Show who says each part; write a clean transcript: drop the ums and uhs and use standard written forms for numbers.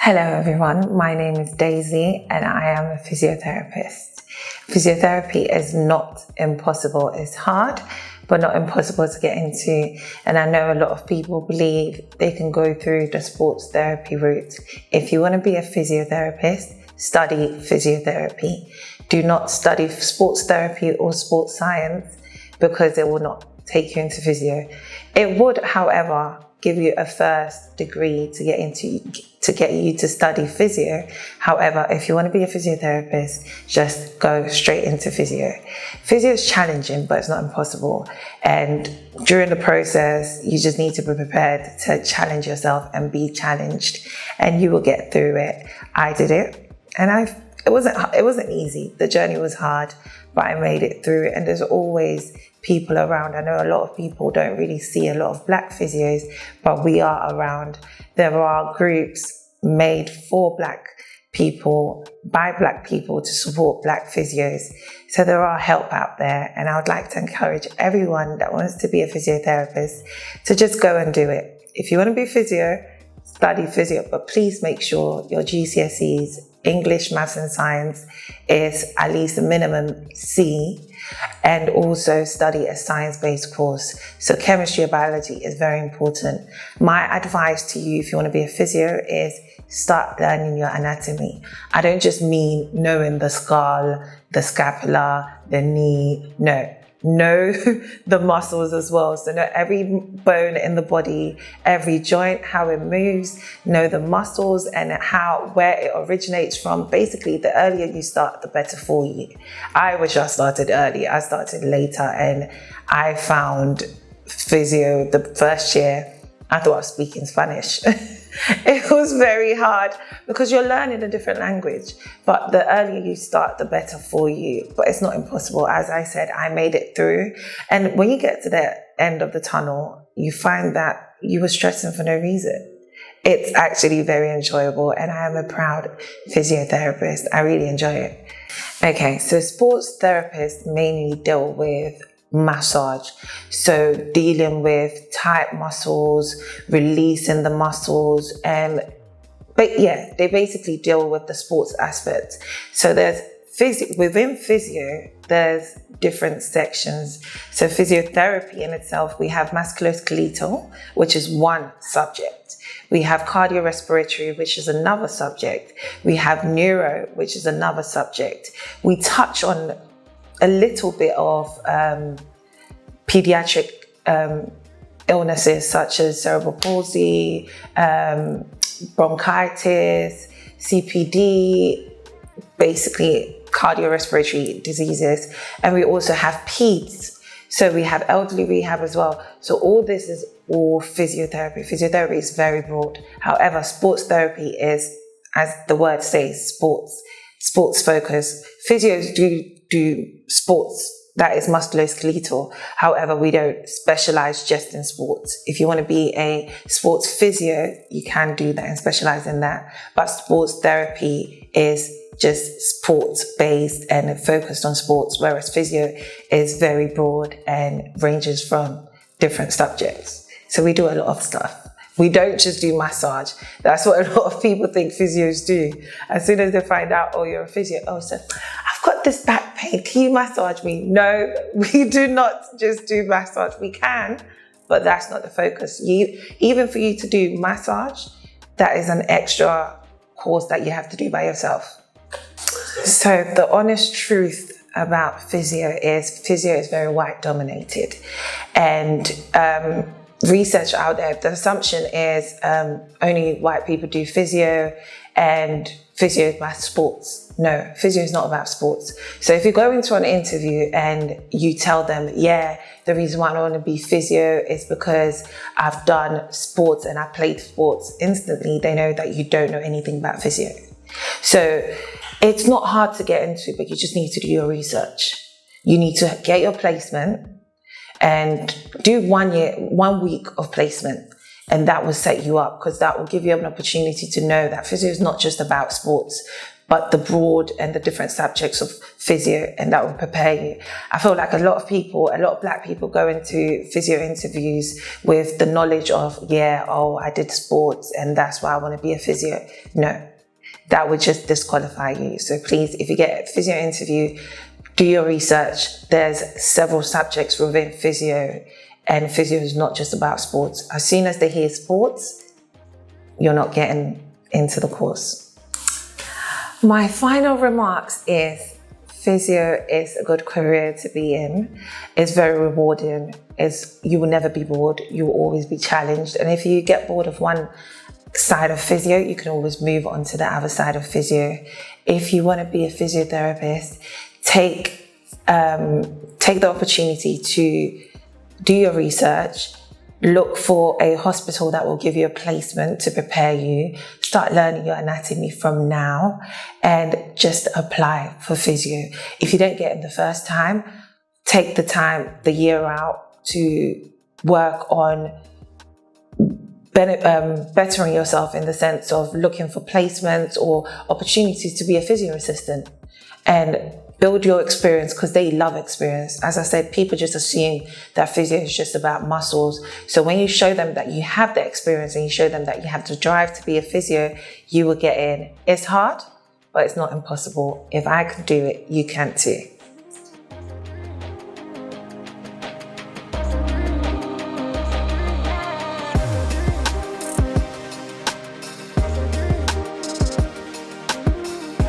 Speaker 1: Hello everyone, my name is Dayzey and I am a physiotherapist. Physiotherapy is not impossible, it's hard, but not impossible to get into. And I know a lot of people believe they can go through the sports therapy route. If you want to be a physiotherapist, study physiotherapy. Do not study sports therapy or sports science because it will not take you into physio. It would, however, give you a first degree to get you to study physio. However, if you want to be a physiotherapist, just go straight into physio. Physio is challenging, but it's not impossible. And during the process, you just need to be prepared to challenge yourself and be challenged, and you will get through it. I did it, and it wasn't easy. The journey was hard, but I made it through. And there's always people around. I know a lot of people don't really see a lot of black physios, but we are around. There are groups made for black people, by black people, to support black physios. So there are help out there, and I would like to encourage everyone that wants to be a physiotherapist to just go and do it. If you want to be physio, study physio, but please make sure your GCSEs, English, Maths and Science, is at least a minimum C, and also study a science-based course. So chemistry or biology is very important. My advice to you, if you want to be a physio, is start learning your anatomy. I don't just mean knowing the skull, the scapula, the knee. No. Know the muscles as well. So know every bone in the body, every joint, how it moves, know the muscles and where it originates from. Basically, the earlier you start, the better for you. I wish I started early. I started later, and I found physio the first year. I thought I was speaking Spanish. It was very hard because you're learning a different language, but the earlier you start, the better for you. But it's not impossible. As I said, I made it through. And when you get to the end of the tunnel, you find that you were stressing for no reason. It's actually very enjoyable, and I am a proud physiotherapist. I really enjoy it. Okay, so sports therapists mainly deal with massage, so dealing with tight muscles, releasing the muscles, but yeah, they basically deal with the sports aspect. So there's within physio, there's different sections. So physiotherapy in itself, we have musculoskeletal, which is one subject. We have cardiorespiratory, which is another subject. We have neuro, which is another subject. We touch on a little bit of pediatric illnesses such as cerebral palsy, bronchitis, CPD, basically cardiorespiratory diseases. And we also have peds. So we have elderly rehab as well. So all this is all physiotherapy. Physiotherapy is very broad. However, sports therapy is, as the word says, sports focus. Physios do sports, that is musculoskeletal. However, we don't specialize just in sports. If you want to be a sports physio, you can do that and specialize in that. But sports therapy is just sports based and focused on sports, whereas physio is very broad and ranges from different subjects. So we do a lot of stuff. We don't just do massage. That's what a lot of people think physios do. As soon as they find out, oh, you're a physio, oh, so I've got this back pain, can you massage me? No, we do not just do massage. We can, but that's not the focus. Even for you to do massage, that is an extra course that you have to do by yourself. So the honest truth about physio is very white dominated. And research out there, the assumption is only white people do physio, and physio is about sports. No, physio is not about sports. So if you go into an interview and you tell them, yeah, the reason why I want to be physio is because I've done sports and I played sports, instantly they know that you don't know anything about physio. So it's not hard to get into, but you just need to do your research. You need to get your placement and do 1 week of placement, and that will set you up, because that will give you an opportunity to know that physio is not just about sports. but the broad and the different subjects of physio, and that will prepare you. I feel like a lot of black people go into physio interviews with the knowledge of, I did sports and that's why I want to be a physio. No, that would just disqualify you. So please, if you get a physio interview, do your research. There's several subjects within physio, and physio is not just about sports. As soon as they hear sports, you're not getting into the course. My final remarks is physio is a good career to be in. It's very rewarding. You will never be bored. You will always be challenged. And if you get bored of one side of physio, you can always move on to the other side of physio. If you want to be a physiotherapist, take the opportunity to do your research, look for a hospital that will give you a placement to prepare you, start learning your anatomy from now, and just apply for physio. If you don't get it the first time, take the year out to work on bettering yourself in the sense of looking for placements or opportunities to be a physio assistant, and build your experience, because they love experience. As I said, people just assume that physio is just about muscles. So when you show them that you have the experience and you show them that you have the drive to be a physio, you will get in. It's hard, but it's not impossible. If I can do it, you can too.